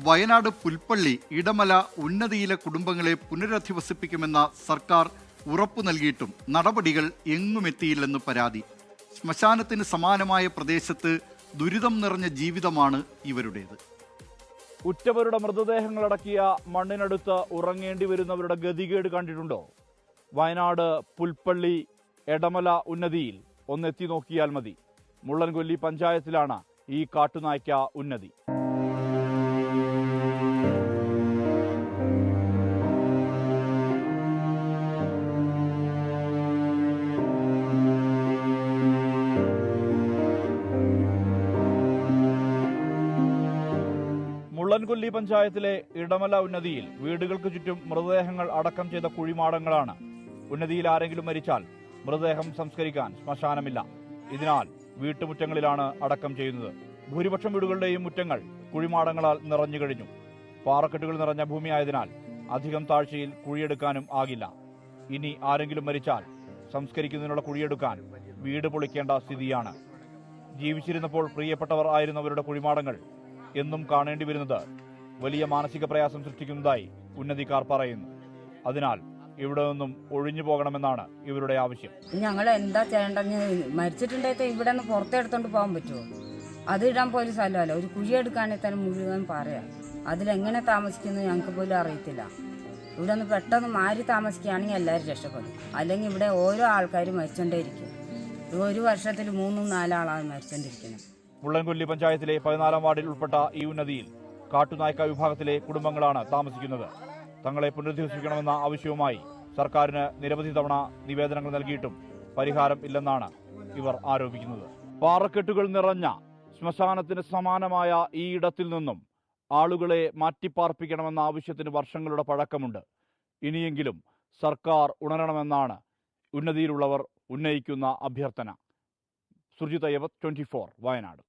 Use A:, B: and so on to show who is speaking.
A: വയനാട് പുൽപ്പള്ളി ഇടമല ഉന്നതിയിലെ കുടുംബങ്ങളെ പുനരധിവസിപ്പിക്കുമെന്ന സർക്കാർ ഉറപ്പു നൽകിയിട്ടും നടപടികൾ എങ്ങുമെത്തിയില്ലെന്ന് പരാതി. ശ്മശാനത്തിന് സമാനമായ പ്രദേശത്ത് ദുരിതം നിറഞ്ഞ ജീവിതമാണ് ഇവരുടേത്.
B: ഉറ്റവരുടെ മൃതദേഹങ്ങളടക്കിയ മണ്ണിനടുത്ത് ഉറങ്ങേണ്ടി വരുന്നവരുടെ ഗതികേട് കണ്ടിട്ടുണ്ടോ? വയനാട് പുൽപ്പള്ളി എടമല ഉന്നതിയിൽ ഒന്നെത്തി നോക്കിയാൽ മതി. മുള്ളൻകൊല്ലി പഞ്ചായത്തിലാണ് ഈ കാട്ടുനായ്ക്ക ഉന്നതി. മുള്ളൻകൊല്ലി പഞ്ചായത്തിലെ ഇടമല ഉന്നതിയിൽ വീടുകൾക്ക് ചുറ്റും മൃതദേഹങ്ങൾ അടക്കം ചെയ്ത കുഴിമാടങ്ങളാണ്. ഉന്നതിയിൽ ആരെങ്കിലും മരിച്ചാൽ മൃതദേഹം സംസ്കരിക്കാൻ ശ്മശാനമില്ല. ഇതിനാൽ വീട്ടുമുറ്റങ്ങളിലാണ് അടക്കം ചെയ്യുന്നത്. ഭൂരിപക്ഷം വീടുകളുടെയും മുറ്റങ്ങൾ കുഴിമാടങ്ങളാൽ നിറഞ്ഞു കഴിഞ്ഞു. പാറക്കെട്ടുകൾ നിറഞ്ഞ ഭൂമിയായതിനാൽ അധികം താഴ്ചയിൽ കുഴിയെടുക്കാനും ആകില്ല. ഇനി ആരെങ്കിലും മരിച്ചാൽ സംസ്കരിക്കുന്നതിനുള്ള കുഴിയെടുക്കാൻ വീട് പൊളിക്കേണ്ട സ്ഥിതിയാണ്. ജീവിച്ചിരുന്നപ്പോൾ പ്രിയപ്പെട്ടവർ ആയിരുന്നവരുടെ കുഴിമാടങ്ങൾ എന്നും കാണേണ്ടി വരുന്നത് വലിയ മാനസിക പ്രയാസം സൃഷ്ടിക്കുന്നതായി ഉന്നതിക്കാർ പറയുന്നു. അതിനാൽ ഇവിടെ നിന്നും ഒഴിഞ്ഞു പോകണമെന്നാണ് ഇവരുടെ ആവശ്യം.
C: ഞങ്ങൾ എന്താ ചെയ്യേണ്ടെന്ന് മരിച്ചിട്ടുണ്ടെങ്കിൽ ഇവിടെ നിന്ന് പുറത്തെടുത്തോണ്ട് പോകാൻ പറ്റുമോ? അത് ഇടാൻ പോലും സ്ഥലമല്ല. ഒരു കുഴിയെടുക്കാണെങ്കിൽ തന്നെ മുഴുവൻ പറയാം. അതിലെങ്ങനെ താമസിക്കുന്നത് ഞങ്ങൾക്ക് പോലും അറിയത്തില്ല. ഇവിടെ നിന്ന് പെട്ടെന്ന് മാറി താമസിക്കുകയാണെങ്കിൽ എല്ലാവരും രക്ഷപ്പെടും. അല്ലെങ്കിൽ ഇവിടെ ഓരോ ആൾക്കാരും മരിച്ചോണ്ടേയിരിക്കും. ഒരു വർഷത്തിൽ 3-4 ആളാണ് മരിച്ചോണ്ടിരിക്കുന്നത്.
B: മുള്ളൻകൊല്ലി പഞ്ചായത്തിലെ 14-ാം വാർഡിൽ ഉൾപ്പെട്ട ഈ ഉന്നതിയിൽ കാട്ടുനായ്ക്ക വിഭാഗത്തിലെ കുടുംബങ്ങളാണ് താമസിക്കുന്നത്. തങ്ങളെ പുനരധിവസിപ്പിക്കണമെന്ന ആവശ്യവുമായി സർക്കാരിന് നിരവധി തവണ നിവേദനങ്ങൾ നൽകിയിട്ടും പരിഹാരം ഇല്ലെന്നാണ് ഇവർ ആരോപിക്കുന്നത്. പാറക്കെട്ടുകൾ നിറഞ്ഞ ശ്മശാനത്തിന് സമാനമായ ഈ ഇടത്തിൽ നിന്നും ആളുകളെ മാറ്റിപ്പാർപ്പിക്കണമെന്ന ആവശ്യത്തിന് വർഷങ്ങളുടെ പഴക്കമുണ്ട്. ഇനിയെങ്കിലും സർക്കാർ ഉണരണമെന്നാണ് ഉന്നതിയിലുള്ളവർ ഉന്നയിക്കുന്ന അഭ്യർത്ഥന. സുർജിത് അയ്യവത്, 24 വയനാട്.